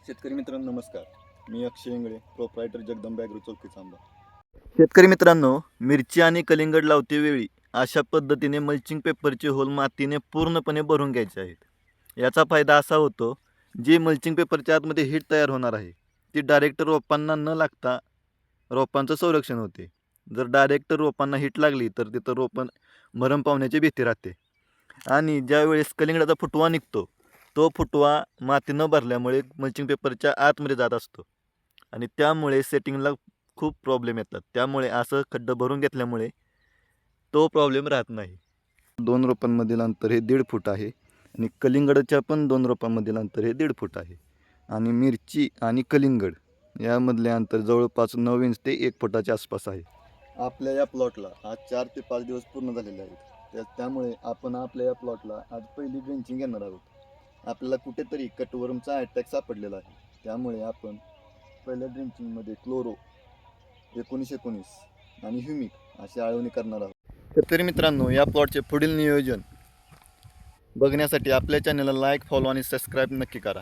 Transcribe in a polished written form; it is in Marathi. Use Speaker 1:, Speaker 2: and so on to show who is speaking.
Speaker 1: शेतकरी मित्रांनो नमस्कार. मी अक्षय इंगळे, प्रोप्रायटर जगदंबा ॲग्रो चौकी चांबा. शेतकरी मित्रांनो, मिरची आणि कलिंगड लावते वेळी अशा पद्धतीने मल्चिंग पेपरचे होल मातीने पूर्णपणे भरून घ्यायचे आहेत. याचा फायदा असा होतो, जी मल्चिंग पेपरच्या आतमध्ये हीट तयार होणार आहे ती डायरेक्ट रोपांना न लागता रोपांचं संरक्षण होते. जर डायरेक्ट रोपांना हीट लागली तर तिथं रोपं मरण पावण्याची भीती राहते. आणि ज्यावेळेस कलिंगडाचा फुटवा निघतो, तो फुटवा माती न भरल्यामुळे मल्चिंग पेपरच्या आतमध्ये जात असतो आणि त्यामुळे सेटिंगला खूप प्रॉब्लेम येतात. त्यामुळे असं खड्डं भरून घेतल्यामुळे तो प्रॉब्लेम राहत नाही. 2 रोपांमधील अंतर हे 1.5 फूट आहे आणि कलिंगडच्या पण 2 रोपांमधील अंतर हे 1.5 फूट आहे आणि मिरची आणि कलिंगड यामधले अंतर जवळपास 9 इंच ते 1 फुटाच्या आसपास आहे. आपल्या या प्लॉटला आज 4 ते 5 दिवस पूर्ण झालेले आहेत. त्यामुळे आपण आपल्या या प्लॉटला आज पहिली ड्रेंचिंग घेणार आहोत. आपल्याला कुठेतरी कटवर्मचा अटॅक सापडलेला आहे. त्यामुळे आपण पहिल्या ड्रेंचिंगमध्ये क्लोरो 1919 आणि ह्युमिक अशी आळवणी करणार आहोत. शेतकरी मित्रांनो, या प्लॉटचे पुढील नियोजन बघण्यासाठी आपल्या चॅनलला लाईक, फॉलो आणि सबस्क्राईब नक्की करा.